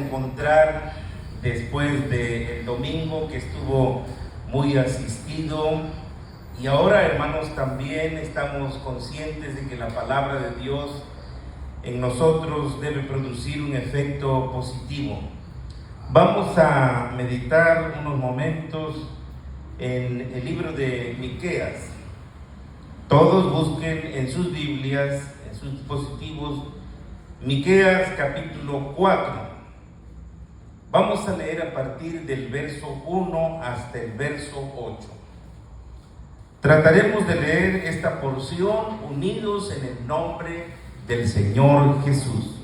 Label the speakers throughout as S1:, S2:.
S1: encontrar después del domingo que estuvo muy asistido. Y ahora, hermanos, también estamos conscientes de que la palabra de Dios en nosotros debe producir un efecto positivo. Vamos a meditar unos momentos en el libro de Miqueas. Todos busquen en sus Biblias, en sus dispositivos, Miqueas capítulo 4. Vamos a leer a partir del verso 1 hasta el verso 8. Trataremos de leer esta porción unidos en el nombre del Señor Jesús.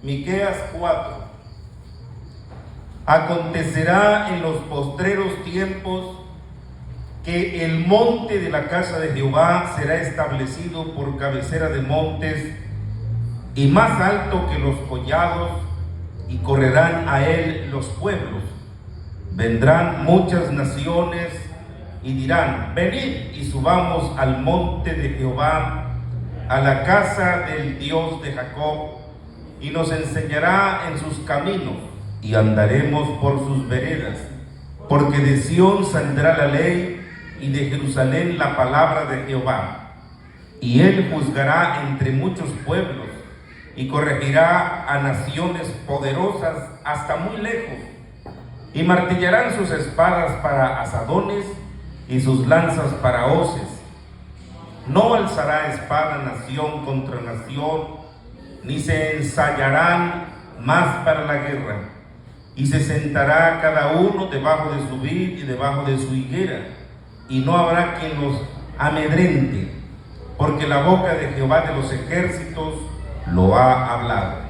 S1: Miqueas 4. Acontecerá en los postreros tiempos que el monte de la casa de Jehová será establecido por cabecera de montes y más alto que los collados, y correrán a él los pueblos. Vendrán muchas naciones y dirán: venid y subamos al monte de Jehová, a la casa del Dios de Jacob, y nos enseñará en sus caminos, y andaremos por sus veredas. Porque de Sión saldrá la ley, y de Jerusalén la palabra de Jehová. Y él juzgará entre muchos pueblos, y corregirá a naciones poderosas hasta muy lejos. Y martillarán sus espadas para asadones, y sus lanzas para hoces. No alzará espada nación contra nación, ni se ensayarán más para la guerra. Y se sentará cada uno debajo de su vid y debajo de su higuera, y no habrá quien los amedrente, porque la boca de Jehová de los ejércitos lo ha hablado.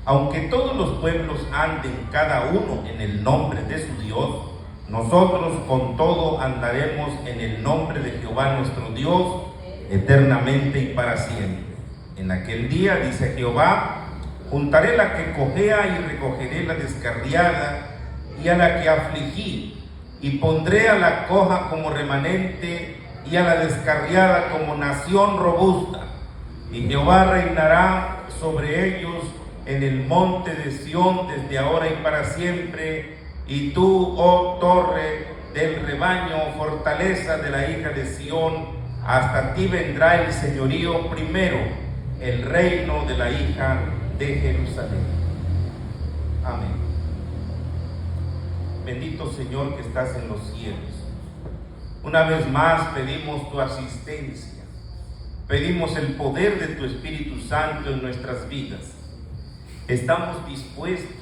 S1: Aunque todos los pueblos anden cada uno en el nombre de su Dios, nosotros con todo andaremos en el nombre de Jehová nuestro Dios, eternamente y para siempre. En aquel día, dice Jehová, juntaré la que cojea y recogeré la descarriada, y a la que afligí, y pondré a la coja como remanente, y a la descarriada como nación robusta. Y Jehová reinará sobre ellos en el monte de Sión desde ahora y para siempre. Y tú, oh torre del rebaño, fortaleza de la hija de Sión, hasta ti vendrá el señorío primero, el reino de la hija de Jerusalén. Amén. Bendito Señor que estás en los cielos. Una vez más pedimos tu asistencia. Pedimos el poder de tu Espíritu Santo en nuestras vidas. Estamos dispuestos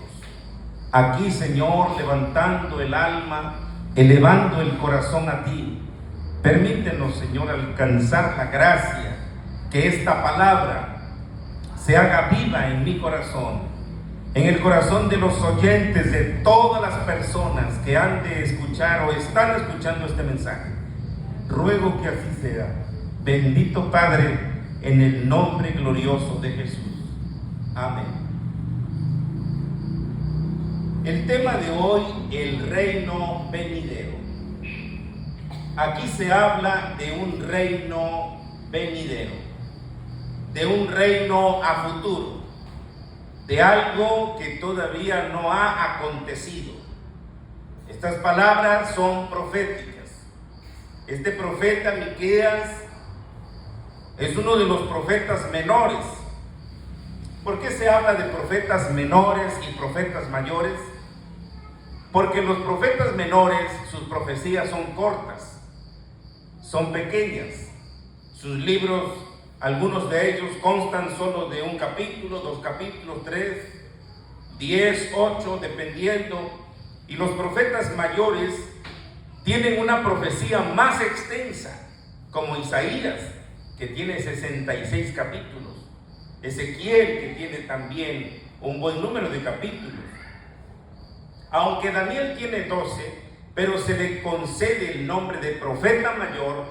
S1: aquí, Señor, levantando el alma, elevando el corazón a ti. Permítenos, Señor, alcanzar la gracia, que esta palabra se haga viva en mi corazón, en el corazón de los oyentes, de todas las personas que han de escuchar o están escuchando este mensaje. Ruego que así sea. Bendito Padre, en el nombre glorioso de Jesús. Amén. El tema de hoy, el reino venidero. Aquí se habla de un reino venidero, de un reino a futuro, de algo que todavía no ha acontecido. Estas palabras son proféticas. Este profeta Miqueas es uno de los profetas menores. ¿Por qué se habla de profetas menores y profetas mayores? Porque los profetas menores, sus profecías son cortas, son pequeñas. Sus libros, algunos de ellos constan solo de un capítulo, 2 capítulos, 3, 10, 8, dependiendo. Y los profetas mayores tienen una profecía más extensa, como Isaías, que tiene 66 capítulos. Ezequiel, que tiene también un buen número de capítulos. Aunque Daniel tiene 12, pero se le concede el nombre de profeta mayor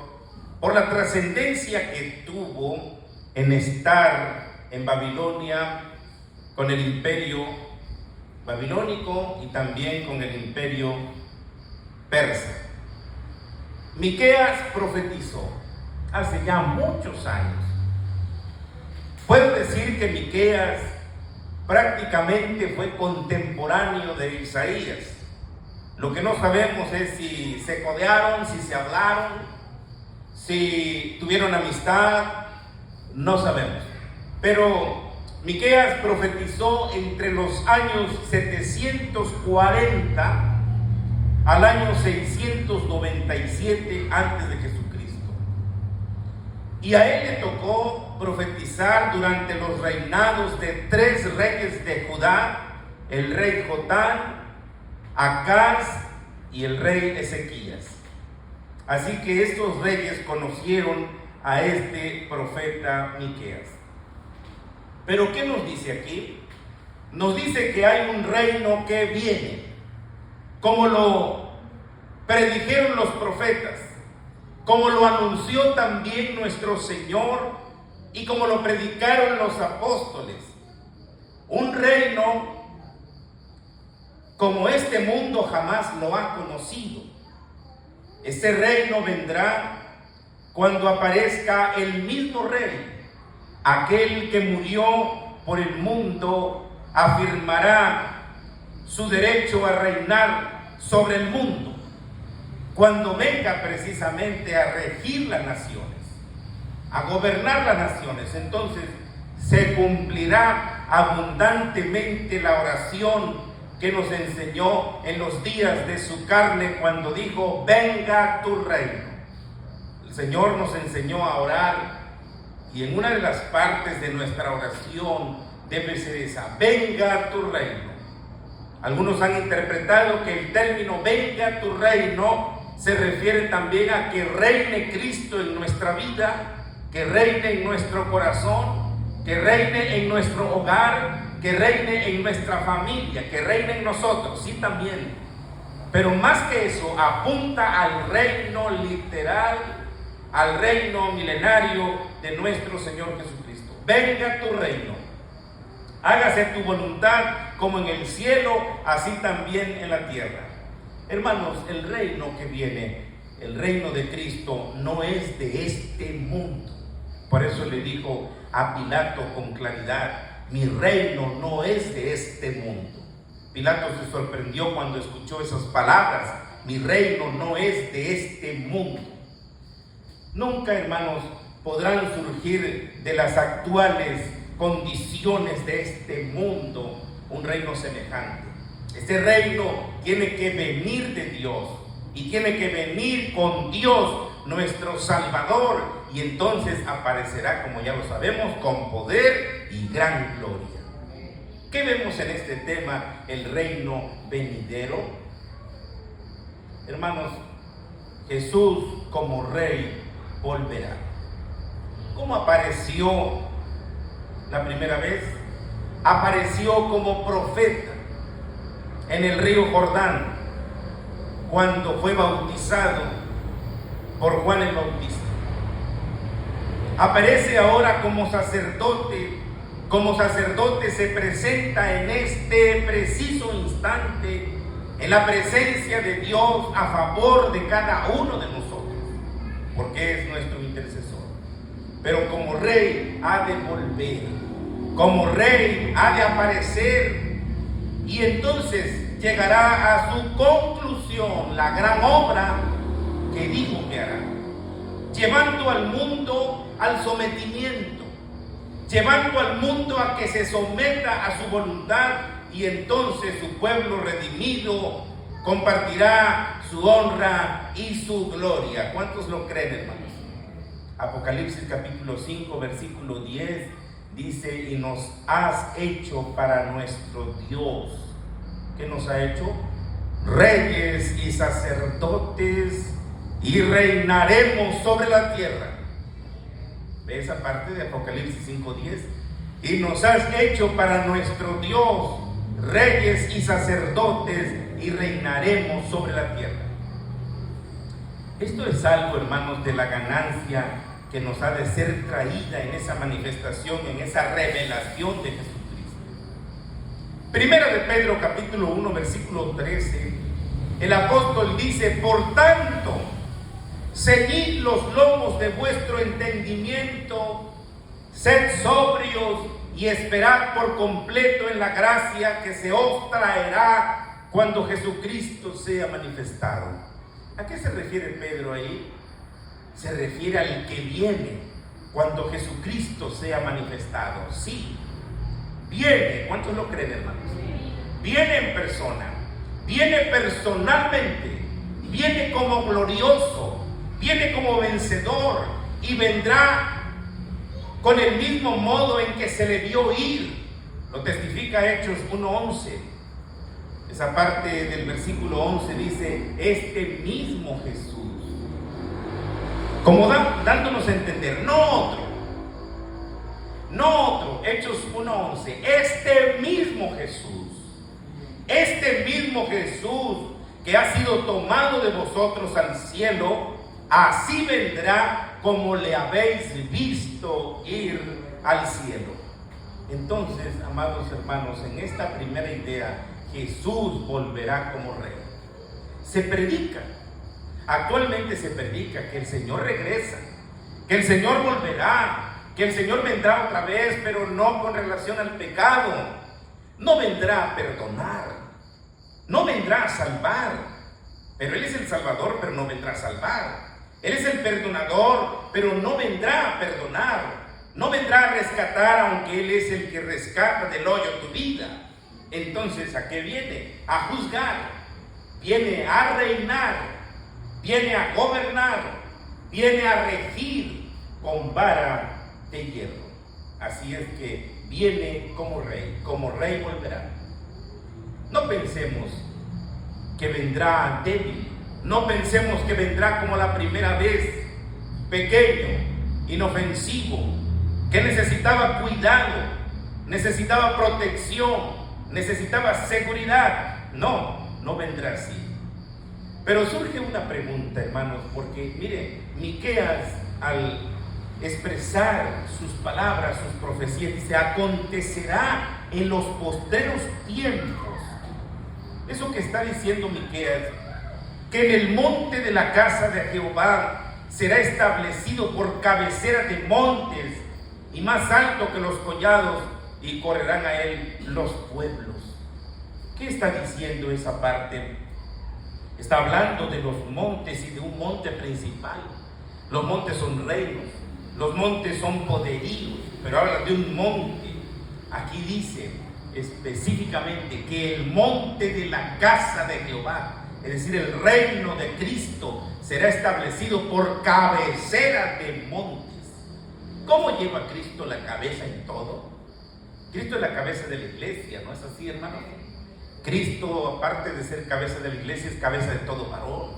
S1: por la trascendencia que tuvo en estar en Babilonia con el imperio babilónico y también con el imperio persa. Miqueas profetizó hace ya muchos años. Puedo decir que Miqueas prácticamente fue contemporáneo de Isaías. Lo que no sabemos es si se codearon, si se hablaron, si tuvieron amistad, no sabemos. Pero Miqueas profetizó entre los años 740 al año 697 antes de Jesucristo. Y a él le tocó profetizar durante los reinados de 3 reyes de Judá, el rey Jotán, Acaz y el rey Ezequías. Así que estos reyes conocieron a este profeta Miqueas. Pero ¿qué nos dice aquí? Nos dice que hay un reino que viene, como lo predijeron los profetas, como lo anunció también nuestro Señor y como lo predicaron los apóstoles. Un reino como este mundo jamás lo ha conocido. Este reino vendrá cuando aparezca el mismo rey, aquel que murió por el mundo, afirmará su derecho a reinar sobre el mundo, cuando venga precisamente a regir las naciones, a gobernar las naciones. Entonces se cumplirá abundantemente la oración que nos enseñó en los días de su carne, cuando dijo: venga tu reino. El Señor nos enseñó a orar, y en una de las partes de nuestra oración debe ser esa: venga tu reino. Algunos han interpretado que el término venga tu reino se refiere también a que reine Cristo en nuestra vida, que reine en nuestro corazón, que reine en nuestro hogar, que reine en nuestra familia, que reine en nosotros, sí también. Pero más que eso, apunta al reino literal, al reino milenario de nuestro Señor Jesucristo. Venga tu reino, hágase tu voluntad como en el cielo, así también en la tierra. Hermanos, el reino que viene, el reino de Cristo, no es de este mundo. Por eso le dijo a Pilato con claridad: mi reino no es de este mundo. Pilato se sorprendió cuando escuchó esas palabras: mi reino no es de este mundo. Nunca, hermanos, podrán surgir de las actuales condiciones de este mundo un reino semejante. Este reino tiene que venir de Dios y tiene que venir con Dios, nuestro Salvador, y entonces aparecerá, como ya lo sabemos, con poder y gran gloria. ¿Qué vemos en este tema, el reino venidero? Hermanos, Jesús como rey volverá. ¿Cómo apareció la primera vez? Apareció como profeta en el río Jordán, cuando fue bautizado por Juan el Bautista. Aparece ahora como sacerdote se presenta en este preciso instante en la presencia de Dios a favor de cada uno de nosotros, porque es nuestro intercesor. Pero como rey ha de volver, como rey ha de aparecer, y entonces llegará a su conclusión la gran obra que dijo que hará, llevando al mundo al sometimiento, llevando al mundo a que se someta a su voluntad, y entonces su pueblo redimido compartirá su honra y su gloria. ¿Cuántos lo creen, hermanos? Apocalipsis capítulo 5, versículo 10 dice: y nos has hecho para nuestro Dios. ¿Qué nos ha hecho? Reyes y sacerdotes, y reinaremos sobre la tierra. ¿Ve esa parte de Apocalipsis 5:10? Y nos has hecho para nuestro Dios reyes y sacerdotes, y reinaremos sobre la tierra. Esto es algo, hermanos, de la ganancia que nos ha de ser traída en esa manifestación, en esa revelación de Jesucristo. Primera de Pedro capítulo 1 versículo 13, el apóstol dice: por tanto, ceñid los lomos de vuestro entendimiento, sed sobrios y esperad por completo en la gracia que se os traerá cuando Jesucristo sea manifestado. ¿A qué se refiere Pedro ahí? Se refiere al que viene cuando Jesucristo sea manifestado. Sí, viene. ¿Cuántos lo creen, hermanos? Viene en persona, viene personalmente, viene como glorioso, viene como vencedor y vendrá con el mismo modo en que se le vio ir. Lo testifica Hechos 1:11. Esa parte del versículo 11 dice, este mismo Jesús. Como dándonos a entender, no otro. Hechos 1:11. Este mismo Jesús que ha sido tomado de vosotros al cielo, así vendrá como le habéis visto ir al cielo. Entonces, amados hermanos, en esta primera idea, Jesús volverá como rey. Se predica, actualmente se predica que el Señor regresa, que el Señor volverá, que el Señor vendrá otra vez, pero no con relación al pecado. No vendrá a perdonar, no vendrá a salvar, pero Él es el Salvador, pero no vendrá a salvar. Él es el perdonador, pero no vendrá a perdonar, no vendrá a rescatar, aunque Él es el que rescata del hoyo tu vida. Entonces, ¿a qué viene? A juzgar, viene a reinar, viene a gobernar, viene a regir con vara de hierro. Así es que viene como rey volverá. No pensemos que vendrá débil, no pensemos que vendrá como la primera vez, pequeño, inofensivo, que necesitaba cuidado, necesitaba protección, necesitaba seguridad. No vendrá así. Pero surge una pregunta, hermanos, porque mire, Miqueas al expresar sus palabras, sus profecías, dice, acontecerá en los postreros tiempos. Eso que está diciendo Miqueas, que en el monte de la casa de Jehová será establecido por cabecera de montes y más alto que los collados, y correrán a él los pueblos. ¿Qué está diciendo esa parte? Está hablando de los montes y de un monte principal. Los montes son reinos, los montes son poderíos, pero habla de un monte. Aquí dice específicamente que el monte de la casa de Jehová, es decir, el reino de Cristo, será establecido por cabecera de montes. ¿Cómo lleva Cristo la cabeza en todo? Cristo es la cabeza de la iglesia, ¿no es así, hermano? Cristo, aparte de ser cabeza de la iglesia, es cabeza de todo varón.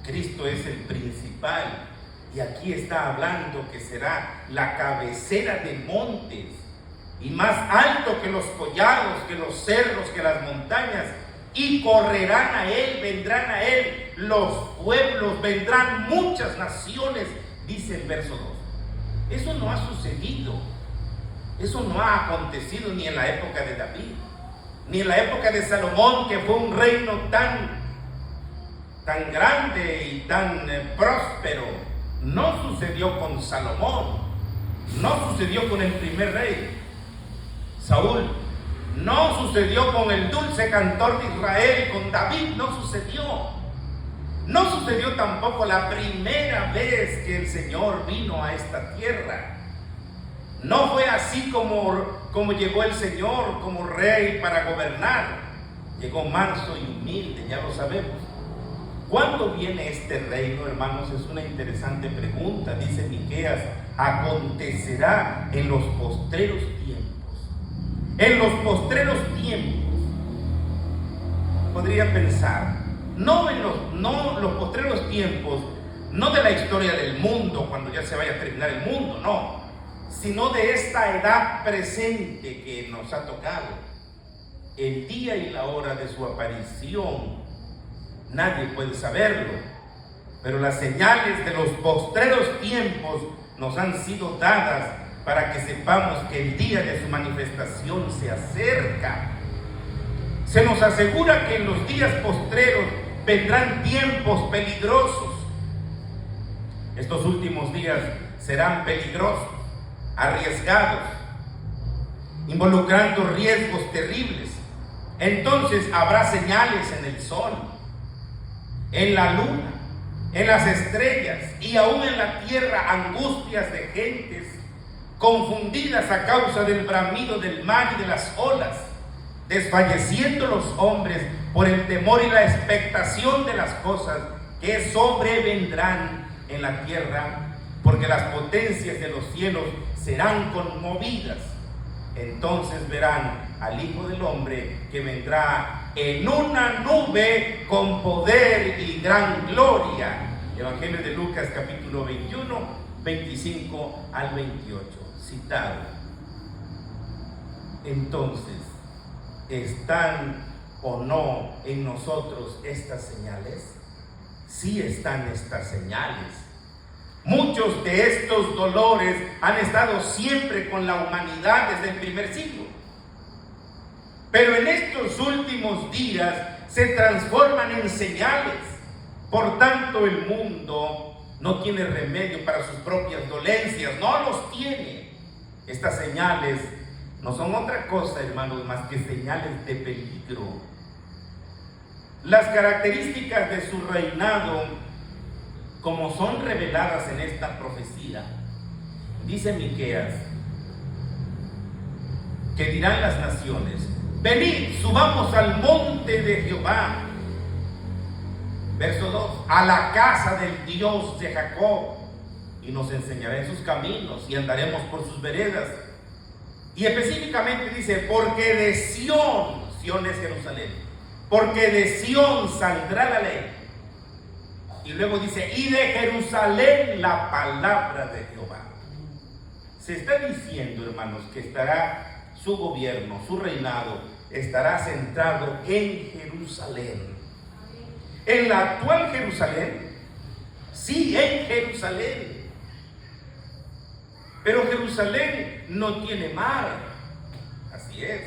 S1: Cristo es el principal, y aquí está hablando que será la cabecera de montes, y más alto que los collados, que los cerros, que las montañas, y correrán a él, vendrán a él los pueblos, vendrán muchas naciones, dice el verso 2. Eso no ha sucedido, eso no ha acontecido ni en la época de David, ni en la época de Salomón, que fue un reino tan grande y tan próspero. No sucedió con Salomón, no sucedió con el primer rey, Saúl, no sucedió con el dulce cantor de Israel, con David, no sucedió. No sucedió tampoco la primera vez que el Señor vino a esta tierra. No fue así como llegó el Señor como rey para gobernar. Llegó manso y humilde, ya lo sabemos. ¿Cuándo viene este reino, hermanos? Es una interesante pregunta. Dice Miqueas, acontecerá en los postreros tiempos. En los postreros tiempos. Podría pensar, no los postreros tiempos, no de la historia del mundo, cuando ya se vaya a terminar el mundo, no, sino de esta edad presente que nos ha tocado. El día y la hora de su aparición, nadie puede saberlo, pero las señales de los postreros tiempos nos han sido dadas para que sepamos que el día de su manifestación se acerca. Se nos asegura que en los días postreros vendrán tiempos peligrosos. Estos últimos días serán peligrosos, arriesgados, involucrando riesgos terribles. Entonces habrá señales en el sol, en la luna, en las estrellas y aún en la tierra, angustias de gentes confundidas a causa del bramido del mar y de las olas, desfalleciendo los hombres por el temor y la expectación de las cosas que sobrevendrán en la tierra, porque las potencias de los cielos serán conmovidas. Entonces verán al Hijo del Hombre que vendrá en una nube con poder y gran gloria. Evangelio de Lucas capítulo 21, 25 al 28, citado. Entonces, ¿están o no en nosotros estas señales? Sí están estas señales. Muchos de estos dolores han estado siempre con la humanidad desde el primer siglo. Pero en estos últimos días se transforman en señales. Por tanto, el mundo no tiene remedio para sus propias dolencias, no los tiene. Estas señales no son otra cosa, hermanos, más que señales de peligro. Las características de su reinado, como son reveladas en esta profecía, dice Miqueas, que dirán las naciones: venid, subamos al monte de Jehová. Verso 2, a la casa del Dios de Jacob, y nos enseñará en sus caminos, y andaremos por sus veredas. Y específicamente dice, porque de Sión, Sión es Jerusalén, porque de Sión saldrá la ley. Y luego dice, y de Jerusalén la palabra de Jehová. Se está diciendo, hermanos, que estará su gobierno, su reinado, estará centrado en Jerusalén. ¿En la actual Jerusalén? Sí, en Jerusalén. Pero Jerusalén no tiene mar. Así es.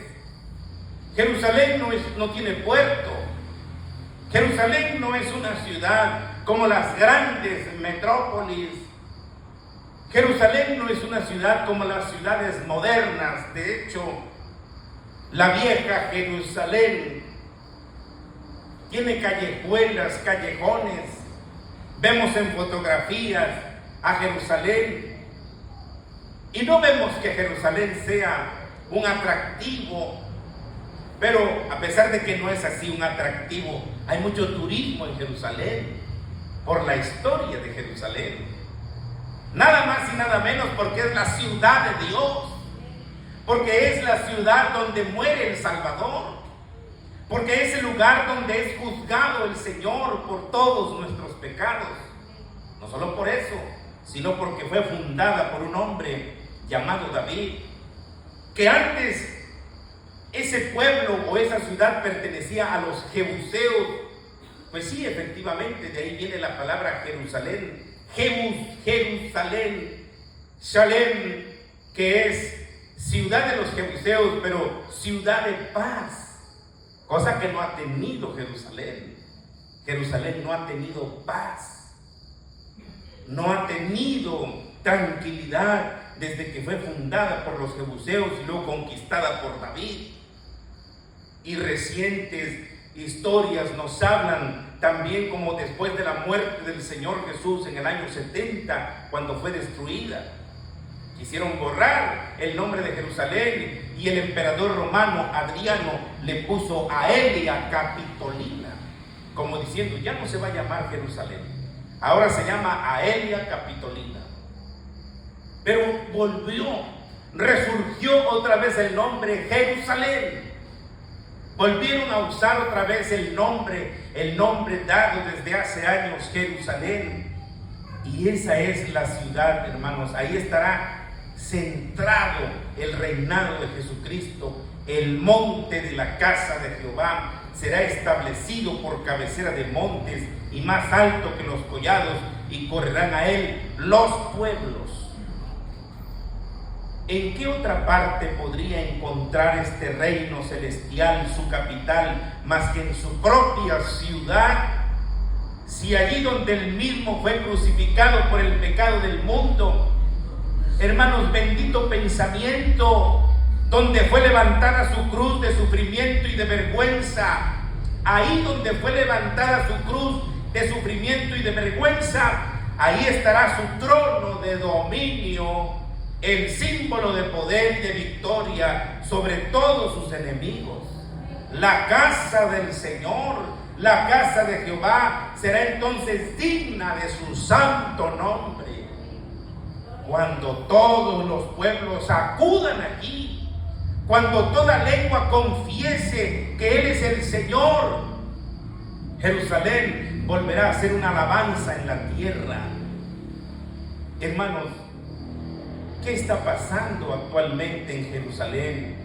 S1: Jerusalén no tiene puerto. Jerusalén no es una ciudad como las grandes metrópolis. Jerusalén no es una ciudad como las ciudades modernas. De hecho, la vieja Jerusalén tiene callejuelas, callejones. Vemos en fotografías a Jerusalén y no vemos que Jerusalén sea un atractivo. Pero a pesar de que no es así un atractivo, hay mucho turismo en Jerusalén por la historia de Jerusalén. Nada más y nada menos porque es la ciudad de Dios, porque es la ciudad donde muere el Salvador, porque es el lugar donde es juzgado el Señor por todos nuestros pecados. No solo por eso, sino porque fue fundada por un hombre llamado David, que antes ese pueblo o esa ciudad pertenecía a los jebuseos. Pues sí, efectivamente, de ahí viene la palabra Jerusalén. Jerusalén, Shalem, que es ciudad de los jebuseos, pero ciudad de paz, cosa que no ha tenido Jerusalén. Jerusalén no ha tenido paz, no ha tenido tranquilidad desde que fue fundada por los jebuseos y luego conquistada por David. Y recientes historias nos hablan también como después de la muerte del Señor Jesús en el año 70, cuando fue destruida. Quisieron borrar el nombre de Jerusalén y el emperador romano Adriano le puso Aelia Capitolina, como diciendo, ya no se va a llamar Jerusalén, ahora se llama Aelia Capitolina. Pero resurgió otra vez el nombre Jerusalén. Volvieron a usar otra vez el nombre dado desde hace años, Jerusalén. Y esa es la ciudad, hermanos. Ahí estará centrado el reinado de Jesucristo. El monte de la casa de Jehová será establecido por cabecera de montes y más alto que los collados, y correrán a él los pueblos. ¿En qué otra parte podría encontrar este reino celestial su capital más que en su propia ciudad? Si allí donde él mismo fue crucificado por el pecado del mundo, hermanos, bendito pensamiento donde fue levantada su cruz de sufrimiento y de vergüenza. Ahí donde fue levantada su cruz de sufrimiento y de vergüenza, ahí estará su trono de dominio, el símbolo de poder y de victoria sobre todos sus enemigos. La casa del Señor, la casa de Jehová, será entonces digna de su santo nombre. Cuando todos los pueblos acudan allí, cuando toda lengua confiese que Él es el Señor, Jerusalén volverá a ser una alabanza en la tierra. Hermanos, ¿qué está pasando actualmente en Jerusalén?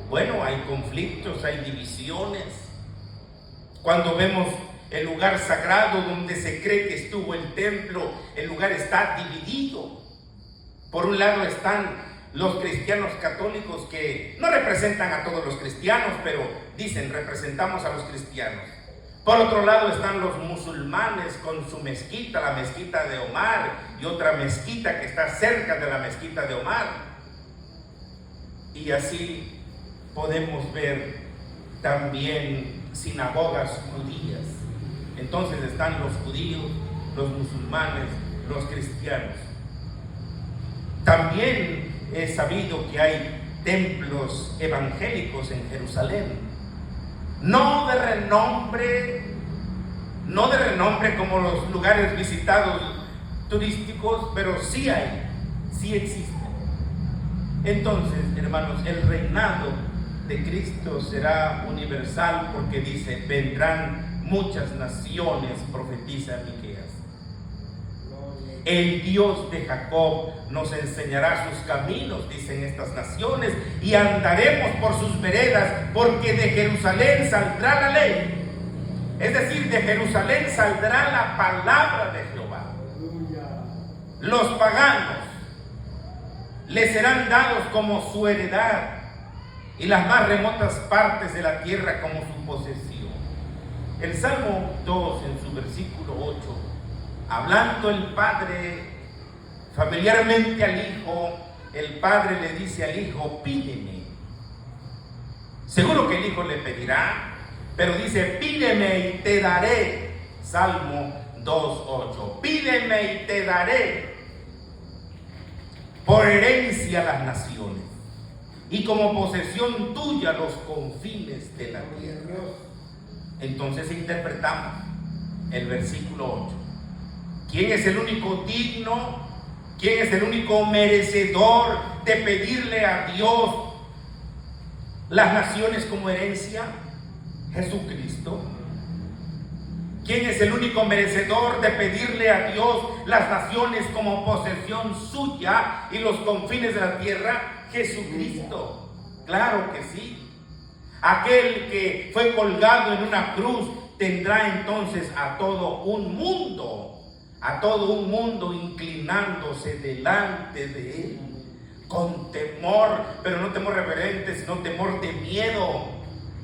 S1: Bueno, hay conflictos, hay divisiones. Cuando vemos el lugar sagrado donde se cree que estuvo el templo, el lugar está dividido. Por un lado están los cristianos católicos, que no representan a todos los cristianos, pero dicen representamos a los cristianos. Por otro lado están los musulmanes con su mezquita, la mezquita de Omar, y otra mezquita que está cerca de la mezquita de Omar. Y así podemos ver también sinagogas judías. Entonces están los judíos, los musulmanes, los cristianos. También he sabido que hay templos evangélicos en Jerusalén, no de renombre como los lugares visitados turísticos, pero sí existen. Entonces, hermanos, el reinado de Cristo será universal, porque dice, vendrán muchas naciones, profetiza Miqueas. El Dios de Jacob nos enseñará sus caminos, dicen estas naciones, y andaremos por sus veredas, porque de Jerusalén saldrá la ley. Es decir, de Jerusalén saldrá la palabra de Jehová. Los paganos les serán dados como su heredad, y las más remotas partes de la tierra como su posesión. El Salmo 2, en su versículo 8, hablando el Padre familiarmente al Hijo, el Padre le dice al Hijo, pídeme. Seguro que el Hijo le pedirá, pero dice, pídeme y te daré. Salmo 2:8, pídeme y te daré por herencia las naciones, y como posesión tuya los confines de la tierra. Entonces interpretamos el versículo 8. ¿Quién es el único digno? ¿Quién es el único merecedor de pedirle a Dios las naciones como herencia? Jesucristo. ¿Quién es el único merecedor de pedirle a Dios las naciones como posesión suya y los confines de la tierra? Jesucristo. Claro que sí. Aquel que fue colgado en una cruz tendrá entonces a todo un mundo inclinándose delante de Él, con temor, pero no temor reverente, sino temor de miedo.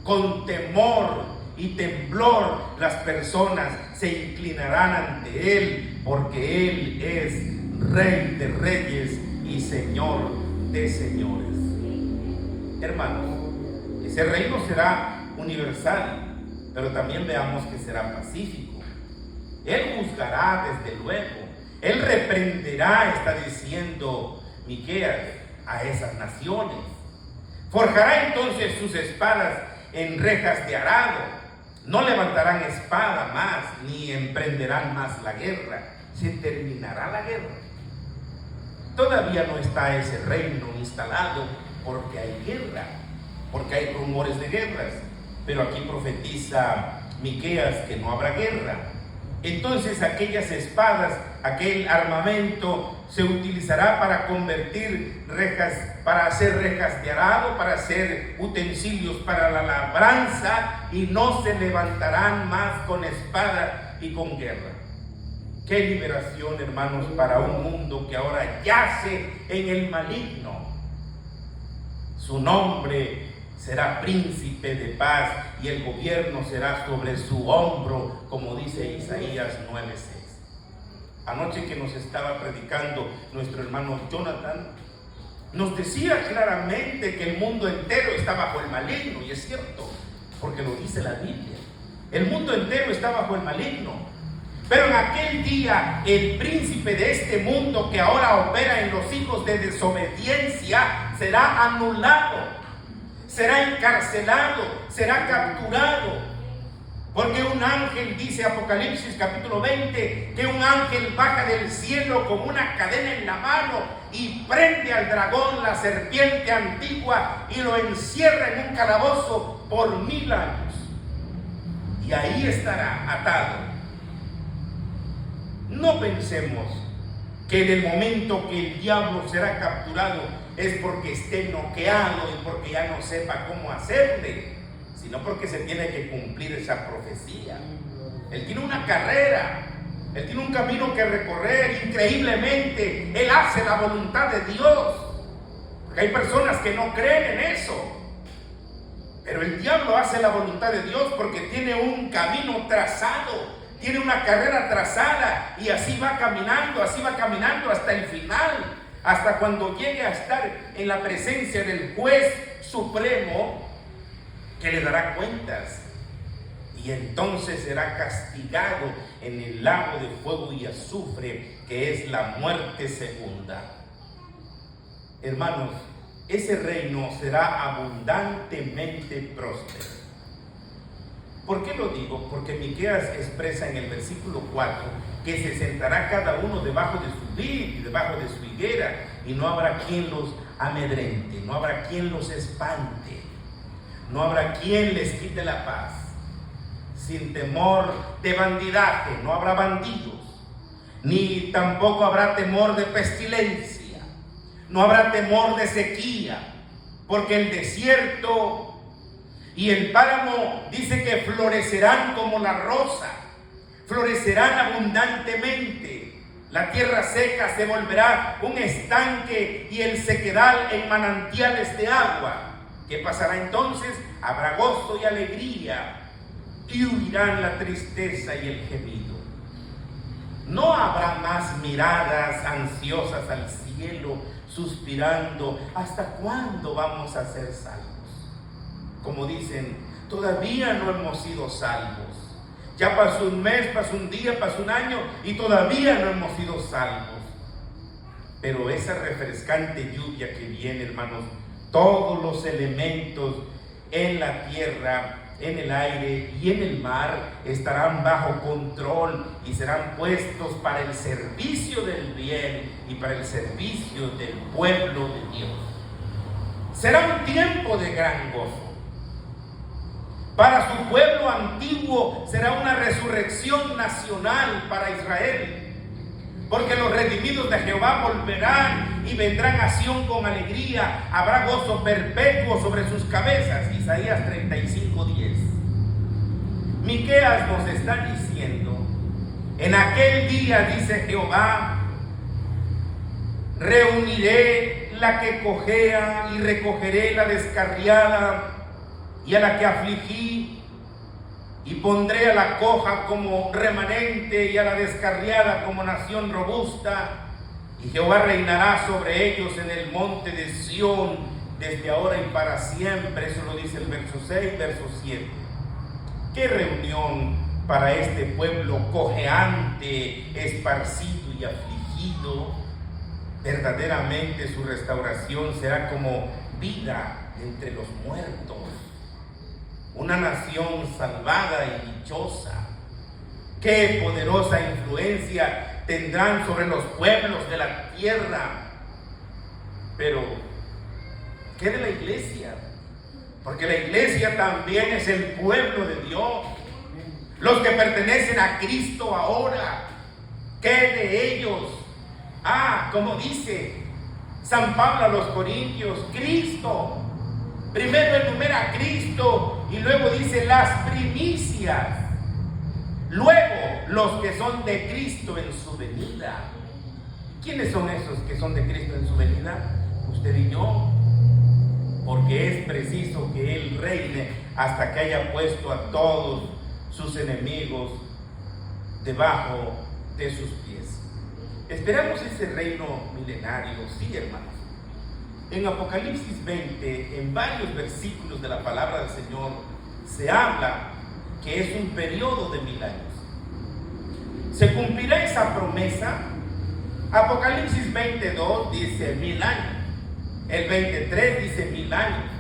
S1: Con temor y temblor las personas se inclinarán ante Él, porque Él es Rey de reyes y Señor de señores. Hermanos, ese reino será universal, pero también veamos que será pacífico. Él juzgará desde luego, Él reprenderá, está diciendo Miqueas, a esas naciones. Forjará entonces sus espadas en rejas de arado, no levantarán espada más, ni emprenderán más la guerra. Se terminará la guerra. Todavía no está ese reino instalado, porque hay guerra, porque hay rumores de guerras, pero aquí profetiza Miqueas que no habrá guerra. Entonces aquellas espadas, aquel armamento se utilizará para convertir rejas, para hacer rejas de arado, para hacer utensilios para la labranza, y no se levantarán más con espada y con guerra. Qué liberación, hermanos, para un mundo que ahora yace en el maligno. Su nombre será príncipe de paz, y el gobierno será sobre su hombro, como dice Isaías 9:6. Anoche que nos estaba predicando nuestro hermano Jonathan, nos decía claramente que el mundo entero está bajo el maligno, y es cierto, porque lo dice la Biblia. El mundo entero está bajo el maligno. Pero en aquel día, el príncipe de este mundo que ahora opera en los hijos de desobediencia será anulado, será encarcelado, será capturado. Porque un ángel, dice Apocalipsis capítulo 20, que un ángel baja del cielo con una cadena en la mano y prende al dragón, la serpiente antigua, y lo encierra en un calabozo por 1000 años. Y ahí estará atado. No pensemos que en el momento que el diablo será capturado es porque esté noqueado y porque ya no sepa cómo hacerle, sino porque se tiene que cumplir esa profecía. Él tiene una carrera, él tiene un camino que recorrer. Increíblemente, él hace la voluntad de Dios, porque hay personas que no creen en eso. Pero el diablo hace la voluntad de Dios porque tiene un camino trazado, tiene una carrera trazada, y así va caminando hasta el final, hasta cuando llegue a estar en la presencia del juez supremo, que le dará cuentas, y entonces será castigado en el lago de fuego y azufre, que es la muerte segunda. Hermanos, ese reino será abundantemente próspero. ¿Por qué lo digo? Porque Miqueas expresa en el versículo 4 que se sentará cada uno debajo de su vid y debajo de su higuera, y no habrá quien los amedrente, no habrá quien los espante, no habrá quien les quite la paz. Sin temor de bandidaje, no habrá bandidos, ni tampoco habrá temor de pestilencia, no habrá temor de sequía, porque el desierto y el páramo dice que florecerán como la rosa, florecerán abundantemente. La tierra seca se volverá un estanque y el sequedal en manantiales de agua. ¿Qué pasará entonces? Habrá gozo y alegría, y huirán la tristeza y el gemido. No habrá más miradas ansiosas al cielo, suspirando: ¿hasta cuándo vamos a ser salvos? Como dicen, todavía no hemos sido salvos. Ya pasó un mes, pasó un día, pasó un año, y todavía no hemos sido salvos. Pero esa refrescante lluvia que viene, hermanos, todos los elementos en la tierra, en el aire y en el mar estarán bajo control y serán puestos para el servicio del bien y para el servicio del pueblo de Dios. Será un tiempo de gran gozo. Para su pueblo antiguo será una resurrección nacional para Israel, porque los redimidos de Jehová volverán y vendrán a Sión con alegría. Habrá gozo perpetuo sobre sus cabezas. Isaías 35:10. Miqueas nos está diciendo: en aquel día, dice Jehová, reuniré la que cojea y recogeré la descarriada y a la que afligí, y pondré a la coja como remanente y a la descarriada como nación robusta, y Jehová reinará sobre ellos en el monte de Sión desde ahora y para siempre. Eso lo dice el verso 6, verso 7. Qué reunión para este pueblo cojeante, esparcido y afligido. Verdaderamente su restauración será como vida entre los muertos. Una nación salvada y dichosa. Qué poderosa influencia tendrán sobre los pueblos de la tierra. Pero, ¿qué de la iglesia? Porque la iglesia también es el pueblo de Dios. Los que pertenecen a Cristo ahora, ¿qué de ellos? Como dice San Pablo a los Corintios, Cristo. Primero enumera a Cristo y luego dice las primicias. Luego los que son de Cristo en su venida. ¿Quiénes son esos que son de Cristo en su venida? Usted y yo. Porque es preciso que Él reine hasta que haya puesto a todos sus enemigos debajo de sus pies. Esperamos ese reino milenario, sí, hermanos. En Apocalipsis 20, en varios versículos de la palabra del Señor, se habla que es un periodo de 1000 años. ¿Se cumplirá esa promesa? Apocalipsis 22 dice 1000 años. El 23 dice 1000 años.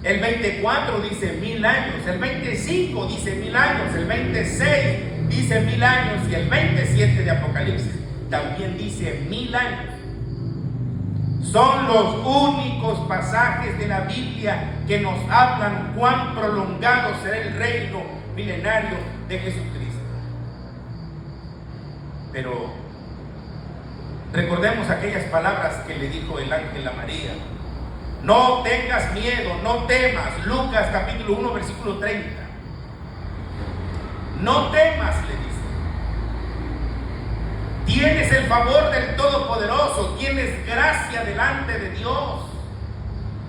S1: El 24 dice 1000 años. El 25 dice 1000 años. El 26 dice 1000 años. Y el 27 de Apocalipsis también dice 1000 años. Son los únicos pasajes de la Biblia que nos hablan cuán prolongado será el reino milenario de Jesucristo. Pero recordemos aquellas palabras que le dijo el ángel a María. No tengas miedo, no temas. Lucas capítulo 1 versículo 30. No temas, le dice. Tienes el favor del Todopoderoso, tienes gracia delante de Dios.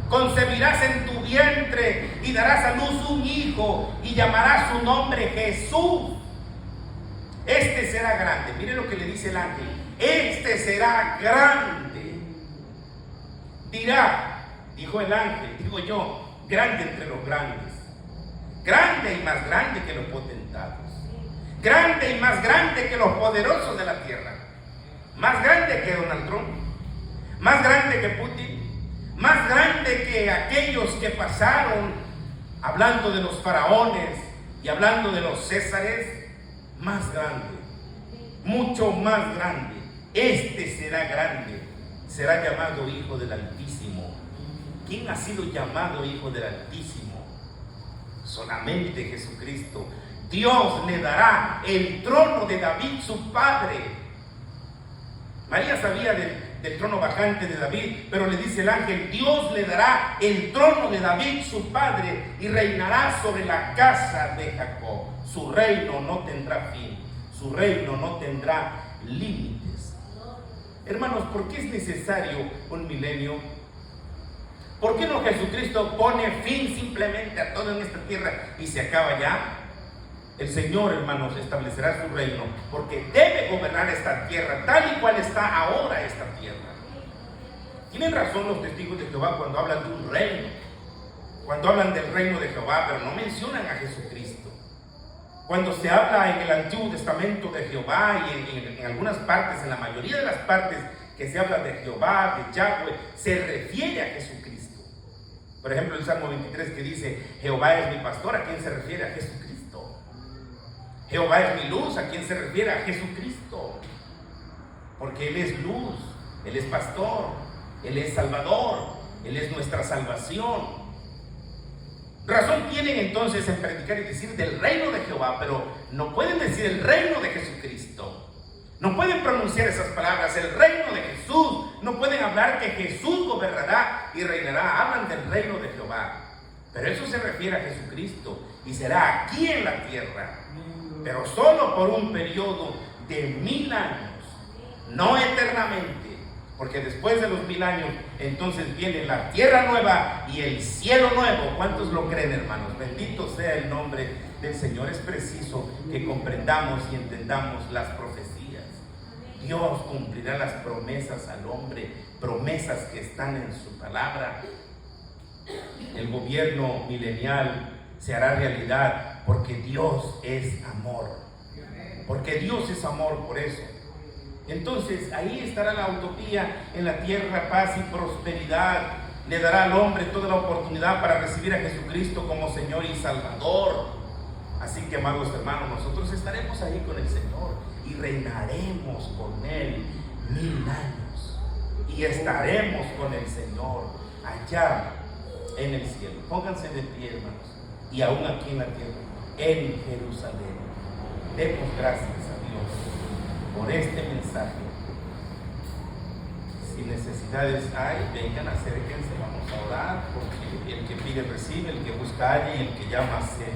S1: Concebirás en tu vientre y darás a luz un hijo y llamarás su nombre Jesús. Este será grande. Mire lo que le dice el ángel. Este será grande. Dirá, dijo el ángel, digo yo, grande entre los grandes. Grande y más grande que los potentados. Grande y más grande que los poderosos de la tierra. Más grande que Donald Trump. Más grande que Putin. Más grande que aquellos que pasaron hablando de los faraones y hablando de los césares. Más grande. Mucho más grande. Este será grande. Será llamado Hijo del Altísimo. ¿Quién ha sido llamado Hijo del Altísimo? Solamente Jesucristo. Dios le dará el trono de David, su padre. María sabía del trono vacante de David, pero le dice el ángel, Dios le dará el trono de David, su padre, y reinará sobre la casa de Jacob. Su reino no tendrá fin, su reino no tendrá límites. Hermanos, ¿por qué es necesario un milenio? ¿Por qué no Jesucristo pone fin simplemente a todo en esta tierra y se acaba ya? El Señor, hermanos, establecerá su reino porque debe gobernar esta tierra tal y cual está ahora esta tierra. Tienen razón los testigos de Jehová cuando hablan de un reino, cuando hablan del reino de Jehová, pero no mencionan a Jesucristo. Cuando se habla en el Antiguo Testamento de Jehová y en algunas partes, en la mayoría de las partes que se habla de Jehová, de Yahweh, se refiere a Jesucristo. Por ejemplo, el Salmo 23 que dice, Jehová es mi pastor, ¿a quién se refiere? A Jesucristo. Jehová es mi luz, ¿a quién se refiere? A Jesucristo. Porque Él es luz, Él es pastor, Él es salvador, Él es nuestra salvación. Razón tienen entonces en predicar y decir del reino de Jehová, pero no pueden decir el reino de Jesucristo. No pueden pronunciar esas palabras, el reino de Jesús. No pueden hablar que Jesús gobernará y reinará. Hablan del reino de Jehová. Pero eso se refiere a Jesucristo y será aquí en la tierra. Pero solo por un periodo de 1000 años, no eternamente, porque después de los 1000 años, entonces viene la tierra nueva y el cielo nuevo. ¿Cuántos lo creen, hermanos? Bendito sea el nombre del Señor. Es preciso que comprendamos y entendamos las profecías. Dios cumplirá las promesas al hombre, promesas que están en su palabra. El gobierno milenial se hará realidad porque Dios es amor. Porque Dios es amor, por eso. Entonces ahí estará la utopía en la tierra, paz y prosperidad. Le dará al hombre toda la oportunidad para recibir a Jesucristo como Señor y Salvador. Así que, amados hermanos, nosotros estaremos ahí con el Señor y reinaremos con Él 1000 años. Y estaremos con el Señor allá en el cielo. Pónganse de pie, hermanos. Y aún aquí en la tierra, en Jerusalén. Demos gracias a Dios por este mensaje. Si necesidades hay, vengan, acérquense, vamos a orar, porque el que pide recibe, el que busca halla y el que llama se